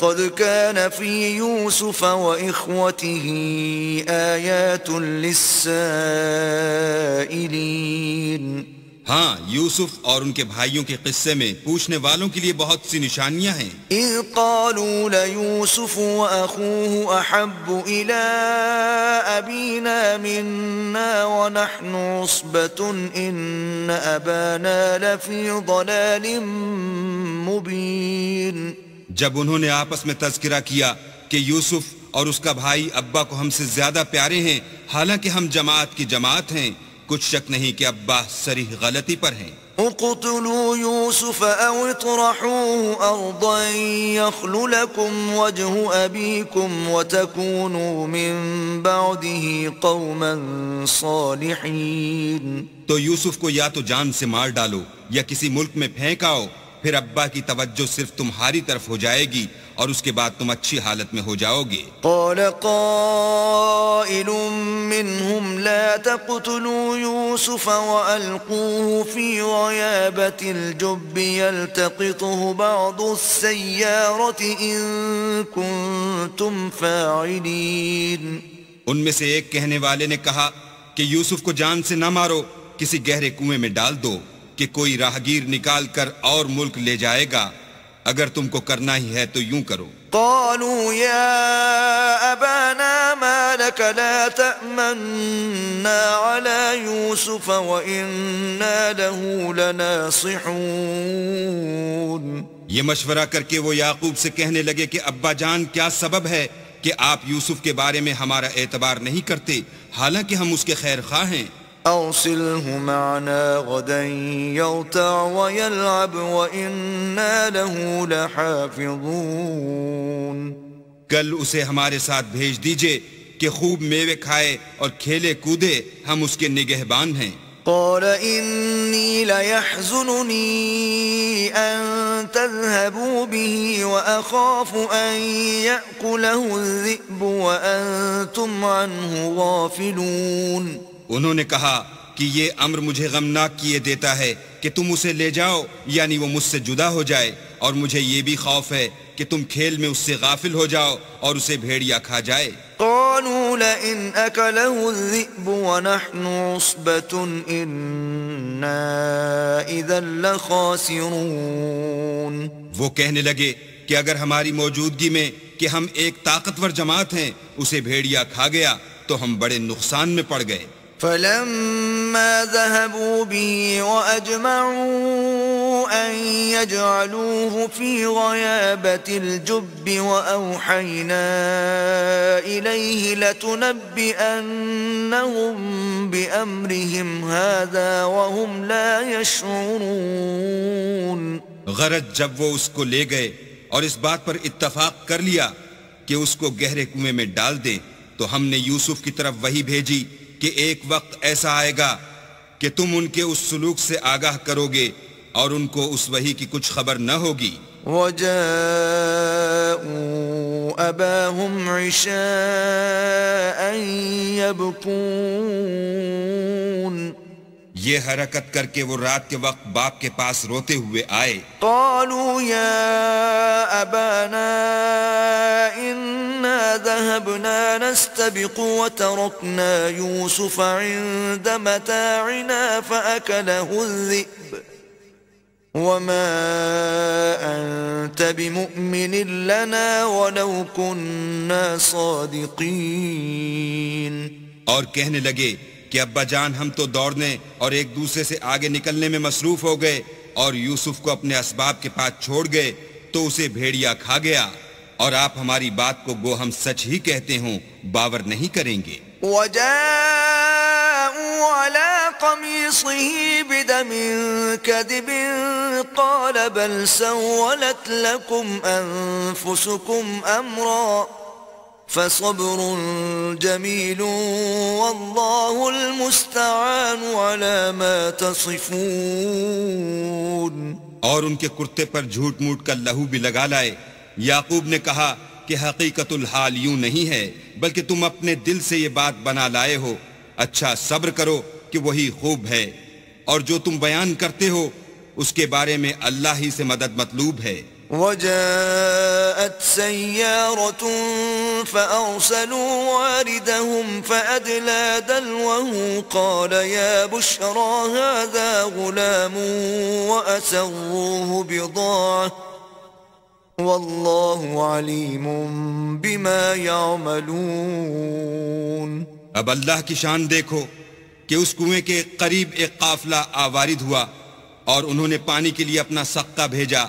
لقد كان في يوسف وإخوته آيات للسائلين ہاں، یوسف اور ان کے بھائیوں کے قصے میں پوچھنے والوں کے لیے بہت سی نشانیاں ہیں۔ إذ قالوا ليوسف وأخوه أحب إلى أبينا منا ونحن عصبة إن أبانا لفي ضلال مبين۔ جب انہوں نے آپس میں تذکرہ کیا کہ یوسف اور اس کا بھائی ابا کو ہم سے زیادہ پیارے ہیں، حالانکہ ہم جماعت کی جماعت ہیں، کچھ شک نہیں کہ ابا صریح غلطی پر ہیں۔ اقتلوا يوسف أو اطرحوه أرضا يخل لكم وجه أبيكم وتكونوا من بعده قوما صالحين۔ تو یوسف کو یا تو جان سے مار ڈالو یا کسی ملک میں پھینک آؤ، پھر ابا کی توجہ صرف تمہاری طرف ہو جائے گی اور اس کے بعد تم اچھی حالت میں ہو جاؤ گے۔ قال قائل منهم لا تقتلوا يوسف وألقوه في غيابة الجب يلتقطه بعض السيارة إن كنتم فاعلين۔ ان میں سے ایک کہنے والے نے کہا کہ یوسف کو جان سے نہ مارو، کسی گہرے کنویں میں ڈال دو کہ کوئی راہگیر نکال کر اور ملک لے جائے گا، اگر تم کو کرنا ہی ہے تو یوں کرو۔ قالوا يا أبانا ما لك لا تأمنا على يوسف وإنا له لناصحون۔ یہ مشورہ کر کے وہ یعقوب سے کہنے لگے کہ ابا جان کیا سبب ہے کہ آپ یوسف کے بارے میں ہمارا اعتبار نہیں کرتے، حالانکہ ہم اس کے خیر خواہ ہیں۔ أرسله معنا غدا يرتع ويلعب وإنا له لحافظون۔ کل اسے ہمارے ساتھ بھیج دیجئے کہ خوب میوے کھائے اور کھیلے کودے، ہم اس کے نگہبان ہیں۔ قال إني ليحزنني أن تذهبوا به وأخاف أن يأكله الذئب وأنتم عنه غافلون۔ انہوں نے کہا کہ یہ امر مجھے غمناک کیے دیتا ہے کہ تم اسے لے جاؤ، یعنی وہ مجھ سے جدا ہو جائے، اور مجھے یہ بھی خوف ہے کہ تم کھیل میں اس سے غافل ہو جاؤ اور اسے بھیڑیا کھا جائے۔ قالوا لئن أكله الذئب ونحن عصبة إنا إذا لخاسرون۔ وہ کہنے لگے کہ اگر ہماری موجودگی میں کہ ہم ایک طاقتور جماعت ہیں اسے بھیڑیا کھا گیا تو ہم بڑے نقصان میں پڑ گئے۔ فلما ذهبوا به وأجمعوا أن يجعلوه في غيابة الجب وأوحينا إليه لتنبئنهم بأمرهم هذا وهم لا يشعرون۔ غرض جب وہ اس کو لے گئے اور اس بات پر اتفاق کر لیا کہ اس کو گہرے کنویں میں ڈال دیں، تو ہم نے یوسف کی طرف وحی بھیجی کہ ایک وقت ایسا آئے گا کہ تم ان کے اس سلوک سے آگاہ کرو گے اور ان کو اس وحی کی کچھ خبر نہ ہوگی۔ وَجَاءُوا أَبَاهُمْ عِشَاءً يَبْكُونَ۔ یہ حرکت کر کے وہ رات کے وقت باپ کے پاس روتے ہوئے آئے۔ قالوا يا أبانا إنا ذهبنا نستبق وتركنا يوسف عند متاعنا فأكله الذئب وما أنت بمؤمن لنا ولو كنا صادقين۔ اور کہنے لگے کہ ابا جان ہم تو دوڑنے اور ایک دوسرے سے آگے نکلنے میں مصروف ہو گئے اور یوسف کو اپنے اسباب کے پاس چھوڑ گئے تو اسے بھیڑیا کھا گیا، اور آپ ہماری بات کو گو ہم سچ ہی کہتے ہوں باور نہیں کریں گے۔ وَجَاءُوا عَلَى قَمِيصِهِ بِدَمٍ كَذِبٍ قَالَ بَلْ سَوَّلَتْ لَكُمْ أَنفُسُكُمْ أَمْرًا فَصَبْرٌ جَمِيلٌ وَاللَّهُ الْمُسْتَعَانُ عَلَى مَا تَصِفُونَ۔ اور ان کے کرتے پر جھوٹ موٹ کا لہو بھی لگا لائے۔ یعقوب نے کہا کہ حقیقت الحال یوں نہیں ہے، بلکہ تم اپنے دل سے یہ بات بنا لائے ہو۔ اچھا صبر کرو کہ وہی خوب ہے، اور جو تم بیان کرتے ہو اس کے بارے میں اللہ ہی سے مدد مطلوب ہے۔ وجاءت سيارة فأرسلوا واردهم فأدلى دلوه قال يا بشرى هذا غلام وأسروه بضاعة والله عليم بما يعملون. اب اللہ کی شان دیکھو کہ اس کنویں کے قریب ایک قافلہ آوارد ہوا اور انہوں نے پانی کے لیے اپنا سقہ بھیجا.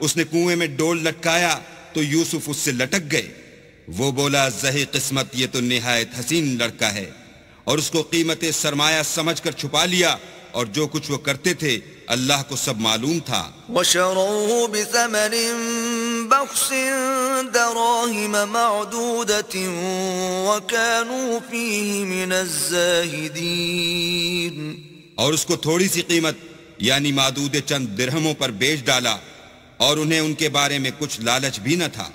اس نے کنویں میں ڈول لٹکایا تو یوسف اس سے لٹک گئے. وہ بولا زہی قسمت یہ تو نہایت حسین لڑکا ہے، اور اس کو قیمت سرمایہ سمجھ کر چھپا لیا، اور جو کچھ وہ کرتے تھے اللہ کو سب معلوم تھا. وشروه بثمن بخس دراهم معدودة وكانوا فيه من الزاهدين. اور اس کو تھوڑی سی قیمت یعنی معدود چند درہموں پر بیچ ڈالا، اور انہیں ان کے بارے میں کچھ لالچ بھی نہ تھا.